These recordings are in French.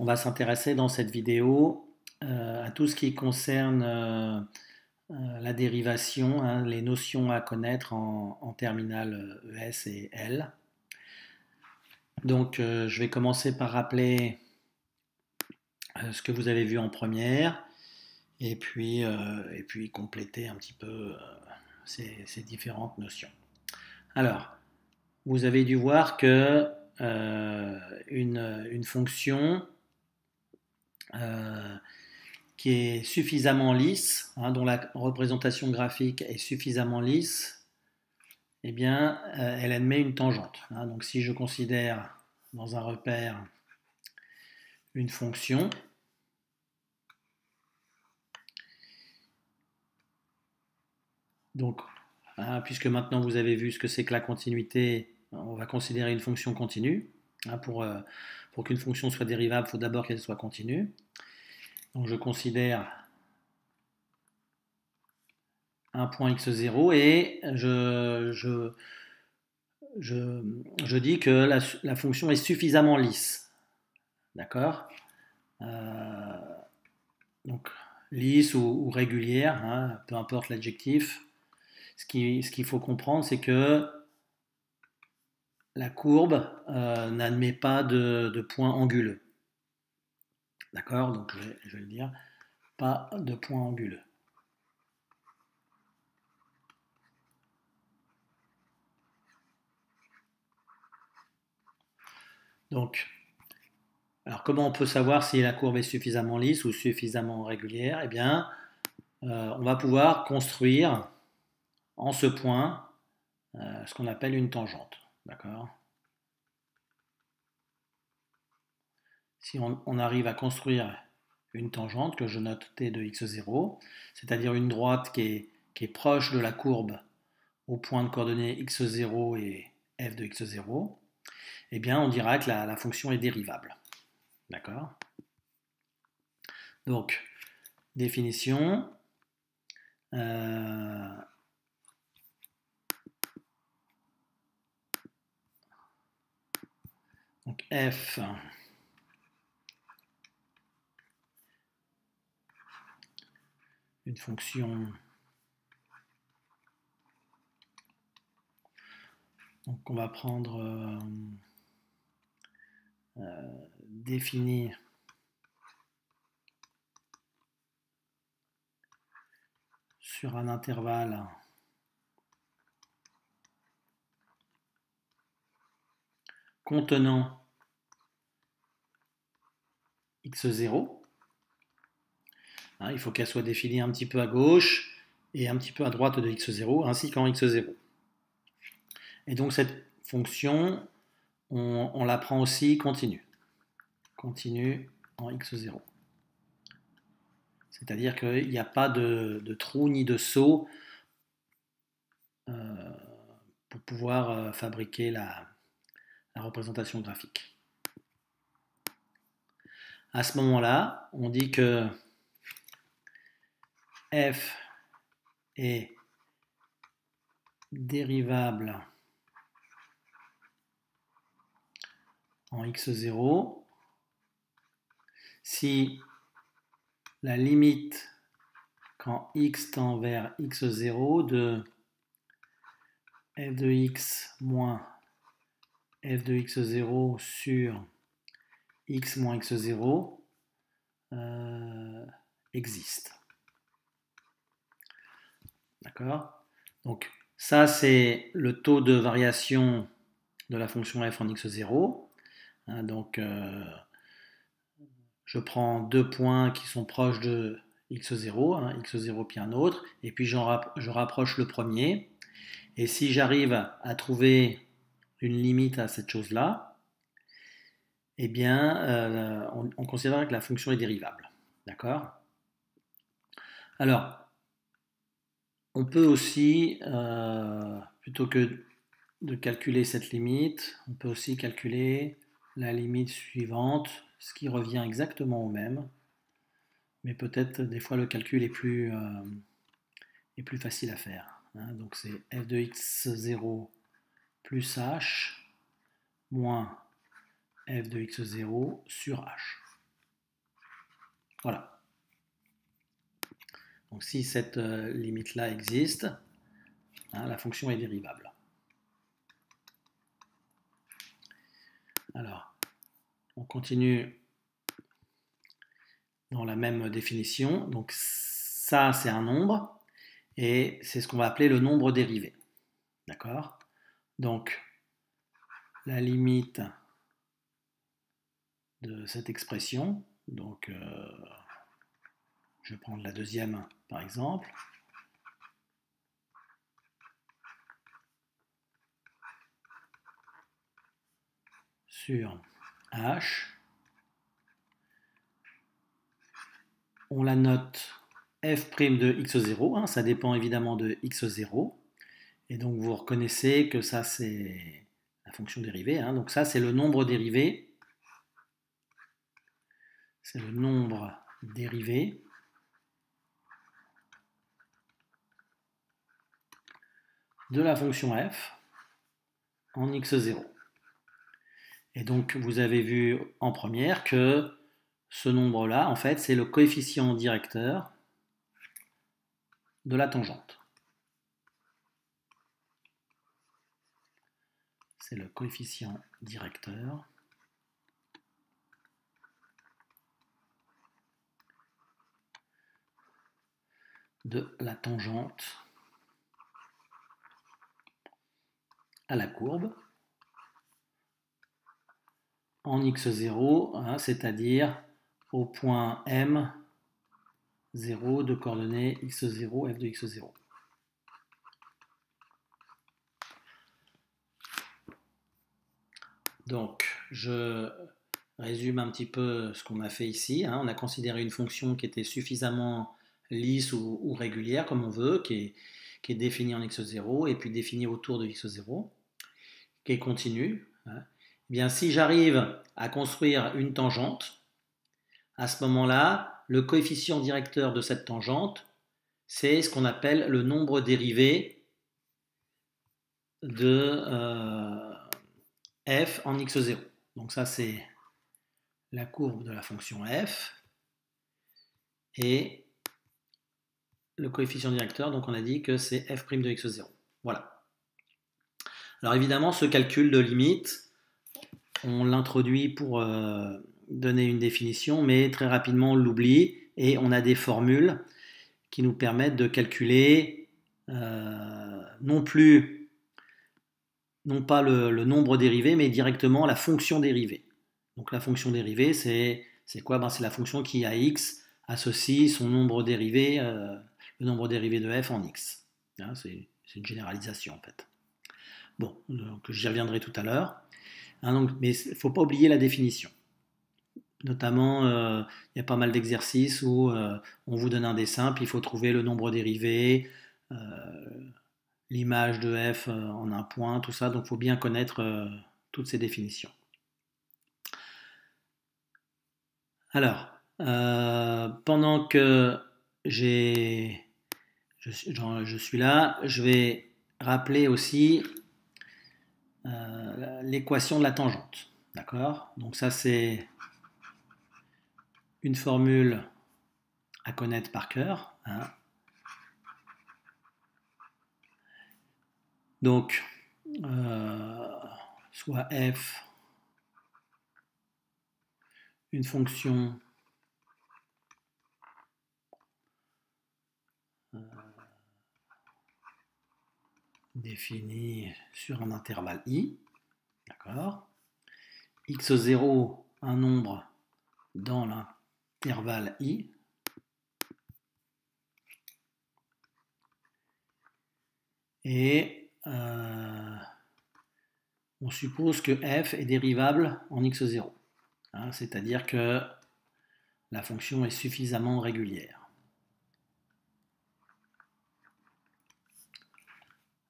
on va s'intéresser dans cette vidéo à tout ce qui concerne la dérivation, hein, les notions à connaître en terminale ES et L. Donc je vais commencer par rappeler ce que vous avez vu en première et puis compléter un petit peu ces différentes notions. Alors, vous avez dû voir que une fonction qui est suffisamment lisse, hein, dont la représentation graphique est suffisamment lisse, eh bien, elle admet une tangente. Hein. Donc, si je considère dans un repère une fonction, donc, hein, puisque maintenant vous avez vu ce que c'est que la continuité, on va considérer une fonction continue. Hein, pour qu'une fonction soit dérivable, il faut d'abord qu'elle soit continue. Donc, je considère un point x0 et je dis que la fonction est suffisamment lisse. D'accord donc, lisse ou régulière, hein, peu importe l'adjectif. Ce qu'il faut comprendre, c'est que la courbe n'admet pas de point anguleux. D'accord. Donc, je vais le dire, pas de point anguleux. Donc, alors comment on peut savoir si la courbe est suffisamment lisse ou suffisamment régulière? Eh bien, on va pouvoir construire en ce point ce qu'on appelle une tangente. D'accord? Si on arrive à construire une tangente que je note t de x0, c'est-à-dire une droite qui est proche de la courbe au point de coordonnées x0 et f de x0, eh bien on dira que la fonction est dérivable. D'accord? Donc, définition. Donc f une fonction. Donc on va prendre définir sur un intervalle contenant x0. Hein, il faut qu'elle soit définie un petit peu à gauche et un petit peu à droite de x0, ainsi qu'en x0. Et donc cette fonction, on la prend aussi continue. Continue en x0. C'est-à-dire qu'il n'y a pas de trou ni de saut pour pouvoir fabriquer la représentation graphique. À ce moment-là, on dit que f est dérivable en x0 si la limite quand x tend vers x0 de f de x moins f de x0 sur x moins x0 existe. D'accord? Donc ça c'est le taux de variation de la fonction f en x0. Hein, donc je prends deux points qui sont proches de x0, hein, x0 puis un autre, et puis je rapproche le premier. Et si j'arrive à trouver une limite à cette chose-là, eh bien, on considère que la fonction est dérivable. D'accord? Alors, on peut aussi, plutôt que de calculer cette limite, on peut aussi calculer la limite suivante, ce qui revient exactement au même, mais peut-être des fois le calcul est plus facile à faire. Hein. Donc c'est f de x0 plus h moins f de x0 sur h. Voilà. Donc si cette limite-là existe, hein, la fonction est dérivable. Alors, on continue dans la même définition. Donc ça, c'est un nombre, et c'est ce qu'on va appeler le nombre dérivé. D'accord? Donc, la limite de cette expression, donc je vais prendre la deuxième par exemple, sur h, on la note f' de x0, hein, ça dépend évidemment de x0, et donc vous reconnaissez que ça c'est la fonction dérivée, hein, donc ça c'est le nombre dérivé, c'est le nombre dérivé de la fonction f en x0. Et donc vous avez vu en première que ce nombre-là, en fait, c'est le coefficient directeur de la tangente. C'est le coefficient directeur de la tangente à la courbe en x0, hein, c'est-à-dire au point M0 de coordonnées x0, f de x0. Donc, je résume un petit peu ce qu'on a fait ici. Hein. On a considéré une fonction qui était suffisamment lisse ou régulière, comme on veut, qui est définie en x0 et puis définie autour de x0, qui est continue. Hein. Eh bien, si j'arrive à construire une tangente, à ce moment-là, le coefficient directeur de cette tangente, c'est ce qu'on appelle le nombre dérivé de f en x0. Donc ça, c'est la courbe de la fonction f et le coefficient directeur, donc on a dit que c'est f' de x0. Voilà. Alors évidemment, ce calcul de limite, on l'introduit pour donner une définition, mais très rapidement on l'oublie et on a des formules qui nous permettent de calculer non pas le nombre dérivé, mais directement la fonction dérivée. Donc la fonction dérivée, c'est quoi? Ben, c'est la fonction qui à x associe son nombre dérivé, le nombre dérivé de f en x. Hein, c'est une généralisation en fait. Bon, donc j'y reviendrai tout à l'heure. Hein, mais il ne faut pas oublier la définition. Notamment, il y a pas mal d'exercices où on vous donne un dessin, puis il faut trouver le nombre dérivé, l'image de f en un point, tout ça. Donc il faut bien connaître toutes ces définitions. Alors, pendant que je suis là, je vais rappeler aussi l'équation de la tangente. D'accord? Donc ça, c'est une formule à connaître par cœur. Hein. Donc, soit f, une fonction définie sur un intervalle i, d'accord, x0, un nombre dans l'intervalle i, et on suppose que f est dérivable en x0, hein, c'est-à-dire que la fonction est suffisamment régulière.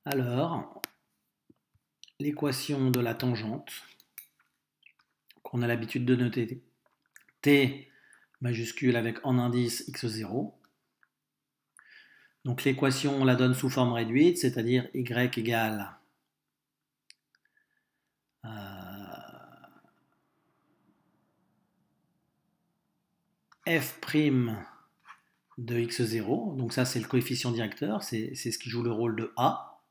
Alors, l'équation de la tangente, qu'on a l'habitude de noter t majuscule avec en indice x0. Donc l'équation, on la donne sous forme réduite, c'est-à-dire y égale f' de x0, donc ça c'est le coefficient directeur, c'est ce qui joue le rôle de a.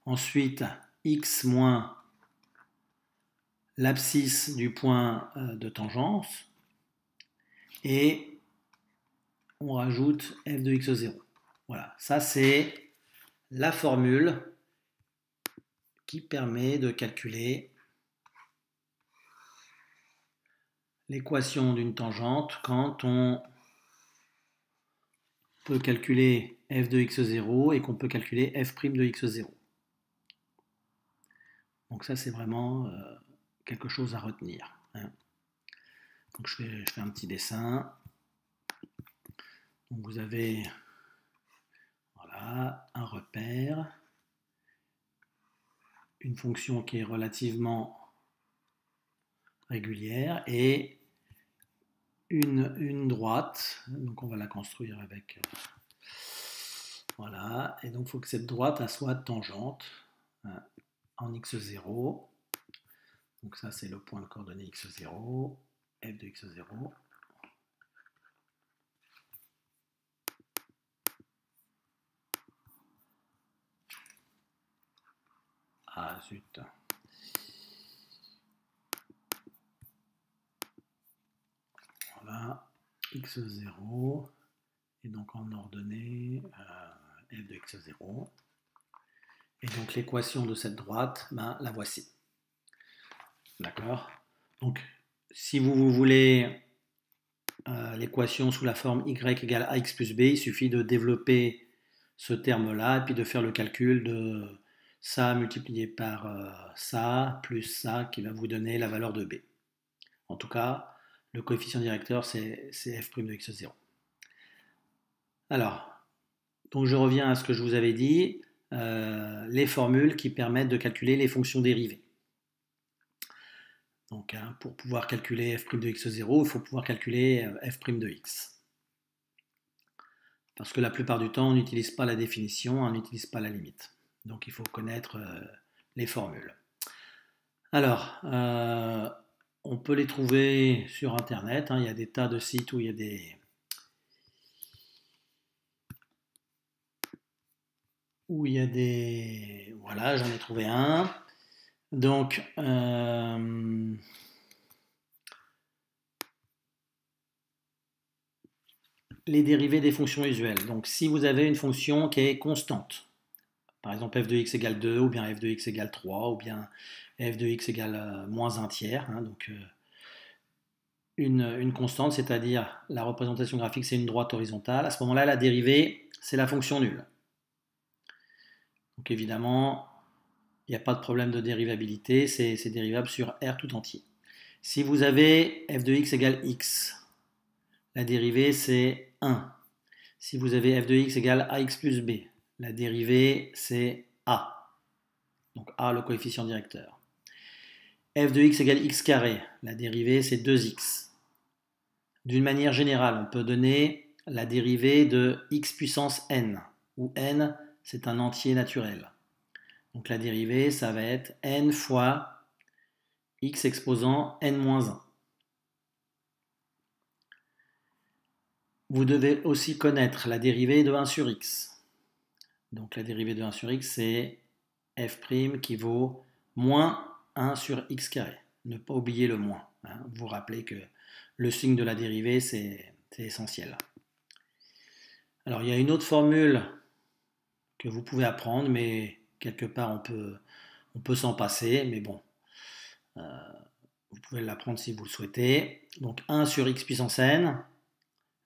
Ensuite, x moins l'abscisse du point de tangence, et on rajoute f de x0. Voilà, ça c'est la formule qui permet de calculer l'équation d'une tangente quand on peut calculer f de x0 et qu'on peut calculer f' de x0. Donc ça c'est vraiment quelque chose à retenir. Hein. Donc je fais un petit dessin. Donc vous avez voilà, un repère, une fonction qui est relativement régulière et une droite. Donc on va la construire avec... voilà, et donc il faut que cette droite soit tangente hein, en x0. Donc ça c'est le point de coordonnée x0, f de x0. Ah zut. Voilà, x0, et donc en ordonnée f de x0. Et donc l'équation de cette droite, ben, la voici. D'accord. Donc si vous voulez l'équation sous la forme y égale ax plus b, il suffit de développer ce terme-là et puis de faire le calcul de ça multiplié par ça plus ça qui va vous donner la valeur de b. En tout cas, le coefficient directeur c'est f' de x0. Alors, donc je reviens à ce que je vous avais dit, les formules qui permettent de calculer les fonctions dérivées. Donc hein, pour pouvoir calculer f' de x0, il faut pouvoir calculer f' de x. Parce que la plupart du temps, on n'utilise pas la définition, on n'utilise pas la limite. Donc il faut connaître les formules. Alors, on peut les trouver sur Internet. Hein, il y a des tas de sites où il y a des... Voilà, j'en ai trouvé un. Donc, les dérivés des fonctions usuelles. Donc, si vous avez une fonction qui est constante, par exemple f de x égale 2, ou bien f de x égale 3, ou bien f de x égale moins 1 tiers, hein, donc une constante, c'est-à-dire la représentation graphique, c'est une droite horizontale. À ce moment-là, la dérivée, c'est la fonction nulle. Donc évidemment, il n'y a pas de problème de dérivabilité, c'est dérivable sur R tout entier. Si vous avez f de x égale x, la dérivée c'est 1. Si vous avez f de x égale ax plus b, la dérivée c'est a. Donc a le coefficient directeur. F de x égale x carré, la dérivée c'est 2x. D'une manière générale, on peut donner la dérivée de x puissance n, où n c'est un entier naturel. Donc la dérivée, ça va être n fois x exposant n-1. Vous devez aussi connaître la dérivée de 1 sur x. Donc la dérivée de 1 sur x, c'est f' qui vaut moins 1 sur x carré. Ne pas oublier le moins. Hein. Vous vous rappelez que le signe de la dérivée, c'est essentiel. Alors il y a une autre formule que vous pouvez apprendre, mais quelque part on peut s'en passer, mais bon, vous pouvez l'apprendre si vous le souhaitez. Donc 1 sur x puissance n,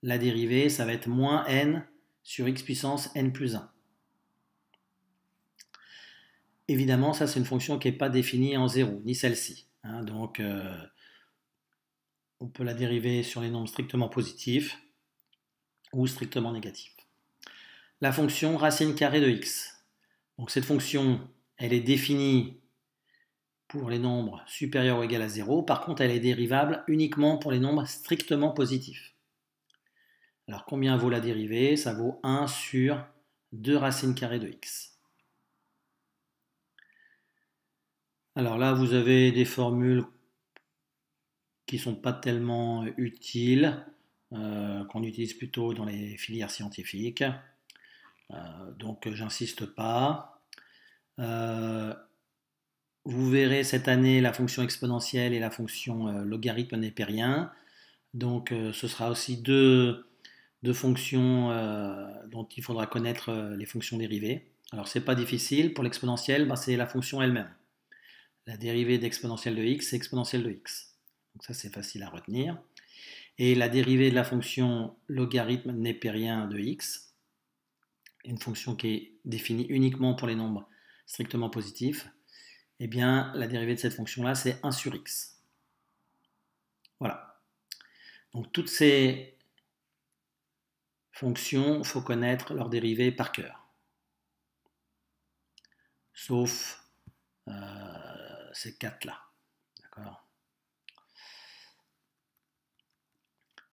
la dérivée, ça va être moins n sur x puissance n plus 1. Évidemment, ça c'est une fonction qui n'est pas définie en 0, ni celle-ci. Hein, donc on peut la dériver sur les nombres strictement positifs ou strictement négatifs. La fonction racine carrée de x. Donc cette fonction, elle est définie pour les nombres supérieurs ou égaux à 0. Par contre, elle est dérivable uniquement pour les nombres strictement positifs. Alors combien vaut la dérivée? Ça vaut 1 sur 2 racines carrées de x. Alors là, vous avez des formules qui ne sont pas tellement utiles. qu'on utilise plutôt dans les filières scientifiques. Donc j'insiste pas. Vous verrez cette année la fonction exponentielle et la fonction logarithme népérien. Donc ce sera aussi deux fonctions dont il faudra connaître les fonctions dérivées. Alors c'est pas difficile, pour l'exponentielle, c'est la fonction elle-même. La dérivée d'exponentielle de x, c'est exponentielle de x. Donc ça c'est facile à retenir. Et la dérivée de la fonction logarithme népérien de x, une fonction qui est définie uniquement pour les nombres strictement positifs, eh bien la dérivée de cette fonction-là, c'est 1 sur x. Voilà. Donc toutes ces fonctions, il faut connaître leur dérivée par cœur. Sauf ces quatre-là. D'accord ?